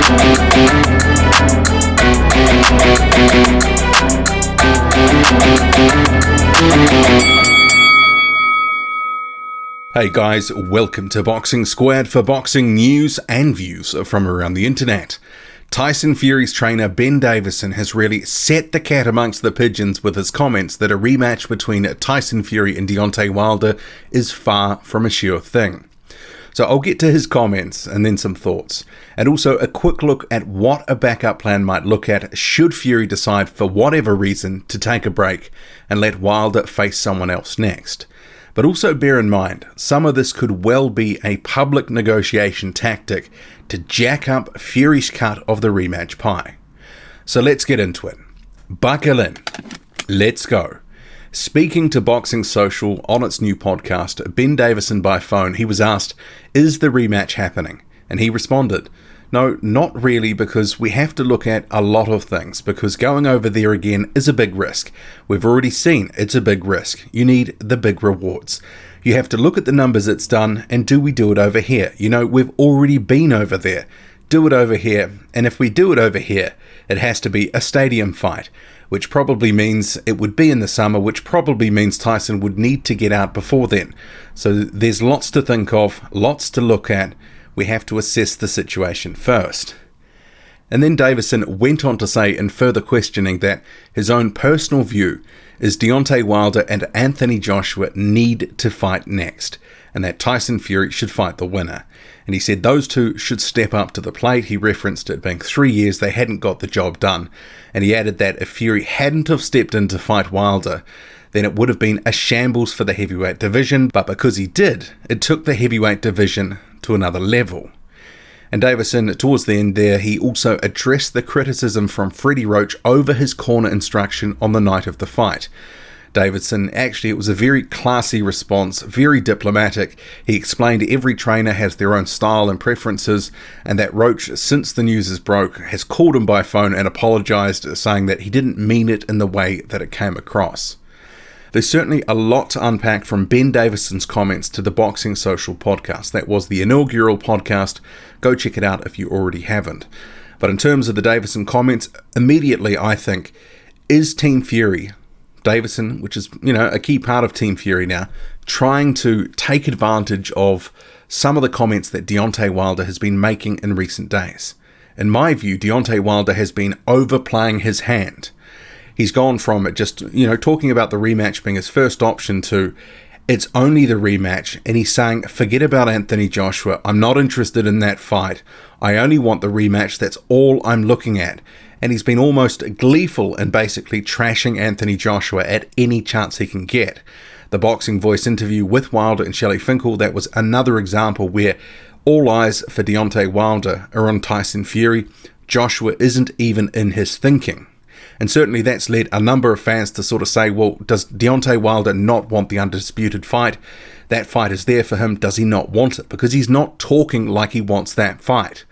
Hey guys, welcome to Boxing Squared for boxing news and views from around the internet. Tyson Fury's trainer Ben Davison has really set the cat amongst the pigeons with his comments that a rematch between Tyson Fury and Deontay Wilder is far from a sure thing. So I'll get to his comments and then some thoughts, and also a quick look at what a backup plan might look at should Fury decide for whatever reason to take a break and let Wilder face someone else next. But also bear in mind, some of this could well be a public negotiation tactic to jack up Fury's cut of the rematch pie. So let's get into it. Buckle in. Let's go. Speaking to Boxing Social on its new podcast, Ben Davison by phone, he was asked, is the rematch happening? And he responded, no, not really, because we have to look at a lot of things, because going over there again is a big risk. We've already seen it's a big risk. You need the big rewards. You have to look at the numbers it's done, and do we do it over here? You know, we've already been over there. Do it over here, and if we do it over here, it has to be a stadium fight, which probably means it would be in the summer, which probably means Tyson would need to get out before then. So there's lots to think of, lots to look at. We have to assess the situation first. And then Davison went on to say in further questioning that his own personal view is Deontay Wilder and Anthony Joshua need to fight next, and that Tyson Fury should fight the winner. And he said those two should step up to the plate. He referenced it being 3 years they hadn't got the job done, and he added that if Fury hadn't have stepped in to fight Wilder, then it would have been a shambles for the heavyweight division, but because he did, it took the heavyweight division to another level. And Davison, towards the end there, he also addressed the criticism from Freddie Roach over his corner instruction on the night of the fight. Davison, actually, it was a very classy response, very diplomatic. He explained every trainer has their own style and preferences, and that Roach, since the news is broke, has called him by phone and apologised, saying that he didn't mean it in the way that it came across. There's certainly a lot to unpack from Ben Davison's comments to the Boxing Social podcast. That was the inaugural podcast. Go check it out if you already haven't. But in terms of the Davison comments, immediately I think, is Team Fury, Davison, which is, a key part of Team Fury now, trying to take advantage of some of the comments that Deontay Wilder has been making in recent days? In my view, Deontay Wilder has been overplaying his hand. He's gone from just, talking about the rematch being his first option to it's only the rematch. And he's saying, forget about Anthony Joshua. I'm not interested in that fight. I only want the rematch. That's all I'm looking at. And he's been almost gleeful in basically trashing Anthony Joshua at any chance he can get. The Boxing Voice interview with Wilder and Shelley Finkel, that was another example where all eyes for Deontay Wilder are on Tyson Fury. Joshua isn't even in his thinking. And certainly that's led a number of fans to sort of say, well, does Deontay Wilder not want the undisputed fight? That fight is there for him. Does he not want it? Because he's not talking like he wants that fight.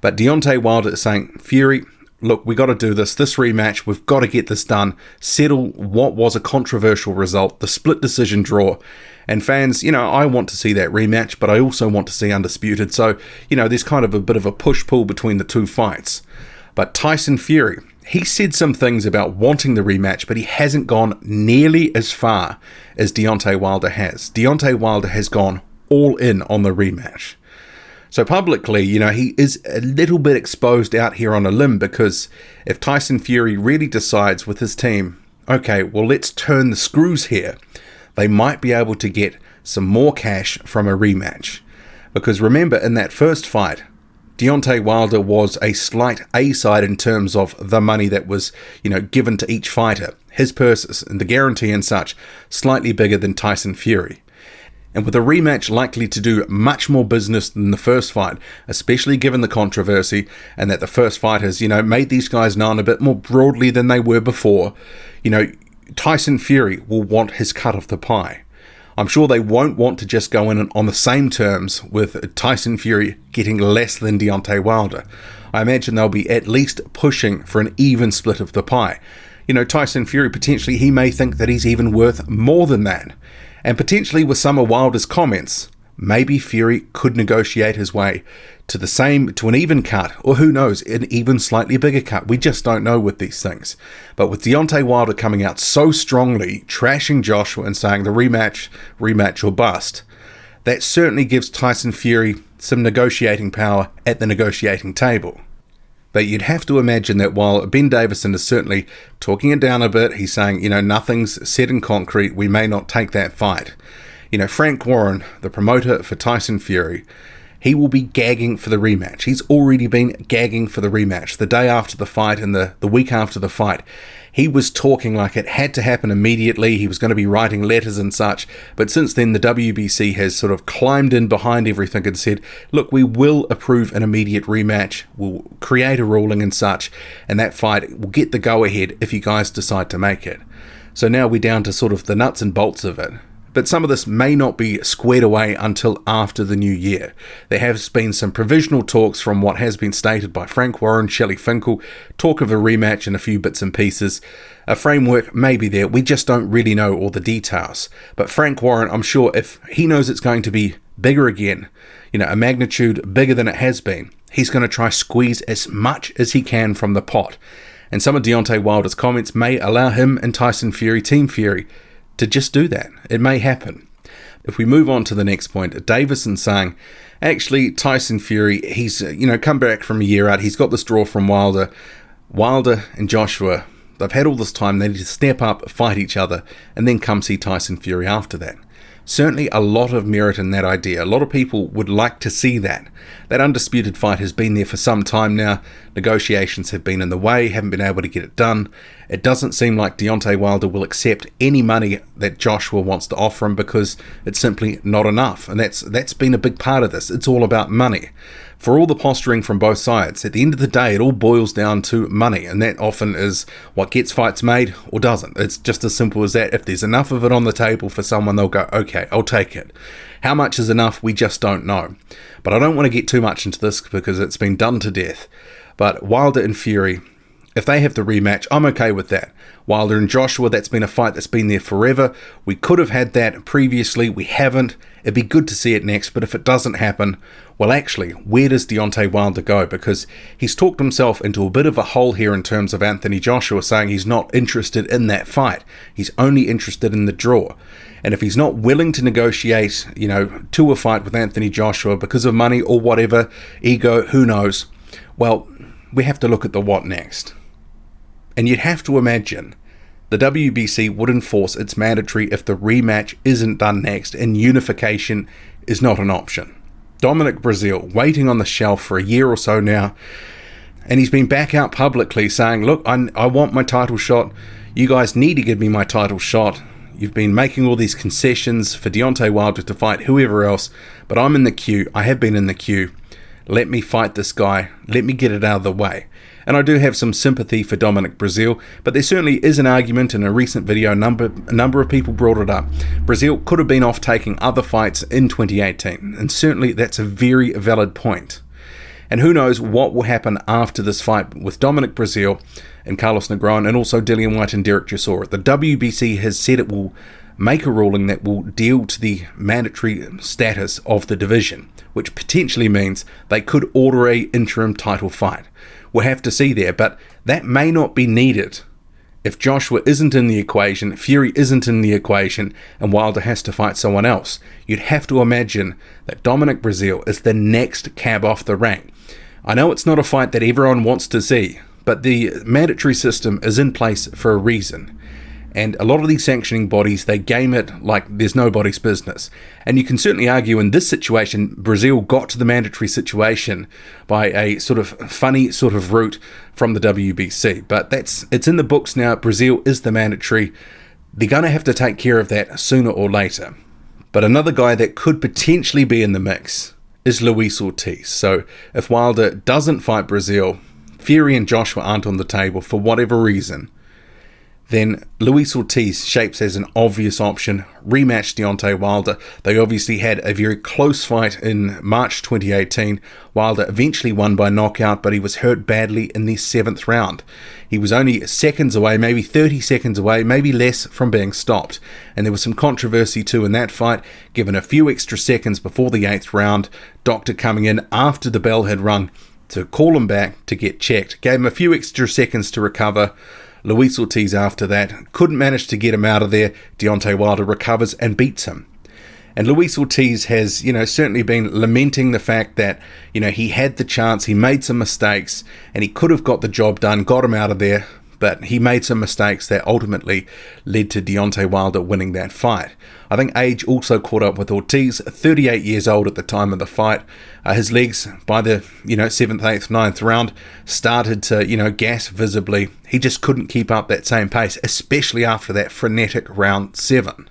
But Deontay Wilder is saying, Fury, look, we got to do this rematch. We've got to get this done. Settle what was a controversial result, the split decision draw. And fans, I want to see that rematch, but I also want to see undisputed. So, there's kind of a bit of a push-pull between the two fights. But Tyson Fury, he said some things about wanting the rematch, but he hasn't gone nearly as far as Deontay Wilder has. Deontay Wilder has gone all in on the rematch. So publicly, he is a little bit exposed out here on a limb, because if Tyson Fury really decides with his team, okay, well, let's turn the screws here, they might be able to get some more cash from a rematch. Because remember, in that first fight, Deontay Wilder was a slight A-side in terms of the money that was, given to each fighter. His purses and the guarantee and such, slightly bigger than Tyson Fury. And with a rematch likely to do much more business than the first fight, especially given the controversy and that the first fight has, made these guys known a bit more broadly than they were before, Tyson Fury will want his cut of the pie. I'm sure they won't want to just go in on the same terms with Tyson Fury getting less than Deontay Wilder. I imagine they'll be at least pushing for an even split of the pie. Tyson Fury, potentially, he may think that he's even worth more than that. And potentially with some of Wilder's comments, maybe Fury could negotiate his way to an even cut, or who knows, an even slightly bigger cut. We just don't know with these things. But with Deontay Wilder coming out so strongly, trashing Joshua and saying the rematch or bust, that certainly gives Tyson Fury some negotiating power at the negotiating table. But you'd have to imagine that while Ben Davison is certainly talking it down a bit, he's saying, nothing's set in concrete, we may not take that fight. Frank Warren, the promoter for Tyson Fury, he will be gagging for the rematch. He's already been gagging for the rematch. The day after the fight and the week after the fight, he was talking like it had to happen immediately. He was going to be writing letters and such. But since then, the WBC has sort of climbed in behind everything and said, look, we will approve an immediate rematch. We'll create a ruling and such. And that fight will get the go-ahead if you guys decide to make it. So now we're down to sort of the nuts and bolts of it. But some of this may not be squared away until after the new year. There has been some provisional talks from what has been stated by Frank Warren, Shelley Finkel, talk of a rematch and a few bits and pieces. A framework may be there, we just don't really know all the details. But Frank Warren, I'm sure if he knows it's going to be bigger again, a magnitude bigger than it has been, he's going to try squeeze as much as he can from the pot. And some of Deontay Wilder's comments may allow him and Tyson Fury, Team Fury, to just do that. It may happen. If we move on to the next point, Davison saying, actually, Tyson Fury, he's, come back from a year out. He's got this draw from Wilder. Wilder and Joshua, they've had all this time. They need to step up, fight each other, and then come see Tyson Fury after that. Certainly a lot of merit in that idea. A lot of people would like to see that. That undisputed fight has been there for some time now. Negotiations have been in the way, haven't been able to get it done. It doesn't seem like Deontay Wilder will accept any money that Joshua wants to offer him because it's simply not enough. And that's been a big part of this. It's all about money. For all the posturing from both sides, at the end of the day, it all boils down to money, and that often is what gets fights made or doesn't. It's just as simple as that. If there's enough of it on the table for someone, they'll go, okay, I'll take it. How much is enough? We just don't know. But I don't want to get too much into this because it's been done to death. But Wilder and Fury, if they have the rematch, I'm okay with that. Wilder and Joshua, that's been a fight that's been there forever. We could have had that previously. We haven't. It'd be good to see it next. But if it doesn't happen, well, actually, where does Deontay Wilder go? Because he's talked himself into a bit of a hole here in terms of Anthony Joshua, saying he's not interested in that fight. He's only interested in the draw. And if he's not willing to negotiate, to a fight with Anthony Joshua because of money or whatever, ego, who knows, well, we have to look at the what next. And you'd have to imagine the WBC would enforce its mandatory if the rematch isn't done next and unification is not an option. Dominic Breazeale waiting on the shelf for a year or so now, and he's been back out publicly saying, look, I want my title shot. You guys need to give me my title shot. You've been making all these concessions for Deontay Wilder to fight whoever else, but I'm in the queue. I have been in the queue. Let me fight this guy. Let me get it out of the way. And I do have some sympathy for Dominic Breazeale, but there certainly is an argument. In a recent video, a number of people brought it up. Breazeale could have been off taking other fights in 2018, and certainly that's a very valid point. And who knows what will happen after this fight with Dominic Breazeale and Carlos Negron, and also Dillian Whyte and Derek Chisora. The WBC has said it will make a ruling that will deal to the mandatory status of the division, which potentially means they could order a interim title fight. We'll have to see there, but that may not be needed if Joshua isn't in the equation, Fury isn't in the equation, and Wilder has to fight someone else. You'd have to imagine that Dominic Breazeale is the next cab off the rank. I know it's not a fight that everyone wants to see, but the mandatory system is in place for a reason. And a lot of these sanctioning bodies, they game it like there's nobody's business. And you can certainly argue in this situation, Breazeale got to the mandatory situation by a sort of funny sort of route from the WBC. But it's in the books now. Breazeale is the mandatory. They're going to have to take care of that sooner or later. But another guy that could potentially be in the mix is Luis Ortiz. So if Wilder doesn't fight Breazeale, Fury and Joshua aren't on the table for whatever reason, then Luis Ortiz shapes as an obvious option. Rematch Deontay Wilder. They obviously had a very close fight in March 2018. Wilder eventually won by knockout, but he was hurt badly in the 7th round. He was only seconds away, maybe 30 seconds away, maybe less, from being stopped. And there was some controversy too in that fight, given a few extra seconds before the 8th round. Doctor coming in after the bell had rung to call him back to get checked. Gave him a few extra seconds to recover. Luis Ortiz after that couldn't manage to get him out of there. Deontay Wilder recovers and beats him. And Luis Ortiz has, certainly been lamenting the fact that, he had the chance, he made some mistakes, and he could have got the job done, got him out of there, but he made some mistakes that ultimately led to Deontay Wilder winning that fight. I think age also caught up with Ortiz, 38 years old at the time of the fight. His legs, by the 7th, 8th, 9th round, started to gas visibly. He just couldn't keep up that same pace, especially after that frenetic round 7.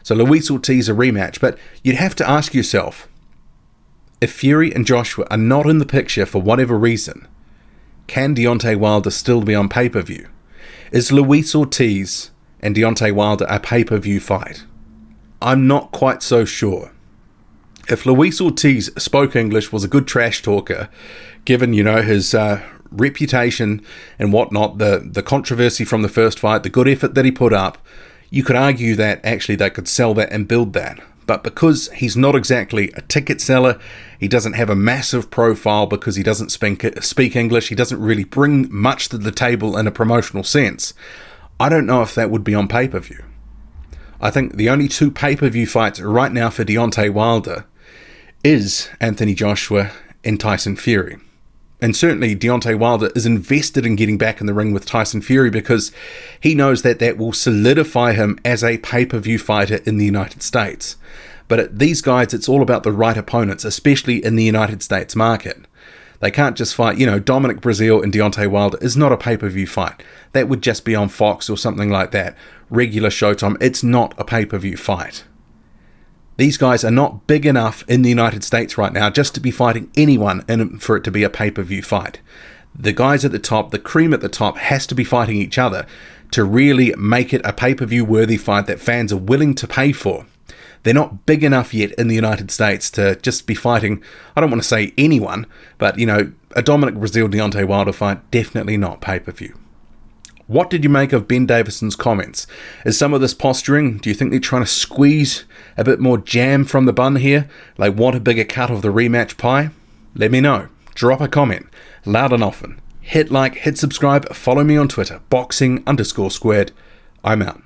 So Luis Ortiz a rematch, but you'd have to ask yourself, if Fury and Joshua are not in the picture for whatever reason, can Deontay Wilder still be on pay-per-view? Is Luis Ortiz and Deontay Wilder a pay-per-view fight? I'm not quite so sure. If Luis Ortiz spoke English, was a good trash talker, given, his reputation and whatnot, the controversy from the first fight, the good effort that he put up, you could argue that actually they could sell that and build that. But because he's not exactly a ticket seller, he doesn't have a massive profile because he doesn't speak English, he doesn't really bring much to the table in a promotional sense, I don't know if that would be on pay-per-view. I think the only 2 pay-per-view fights right now for Deontay Wilder is Anthony Joshua and Tyson Fury. And certainly Deontay Wilder is invested in getting back in the ring with Tyson Fury because he knows that that will solidify him as a pay-per-view fighter in the United States. But these guys, it's all about the right opponents, especially in the United States market. They can't just fight, Dominic Breazeale and Deontay Wilder is not a pay-per-view fight. That would just be on Fox or something like that. Regular Showtime, it's not a pay-per-view fight. These guys are not big enough in the United States right now just to be fighting anyone and for it to be a pay-per-view fight. The guys at the top, the cream at the top, has to be fighting each other to really make it a pay-per-view worthy fight that fans are willing to pay for. They're not big enough yet in the United States to just be fighting, I don't want to say anyone, but, a Dominic Breazeale Deontay Wilder fight, definitely not pay-per-view. What did you make of Ben Davison's comments? Is some of this posturing? Do you think they're trying to squeeze a bit more jam from the bun here? They want a bigger cut of the rematch pie? Let me know. Drop a comment, loud and often. Hit like, hit subscribe, follow me on Twitter, boxing_squared. I'm out.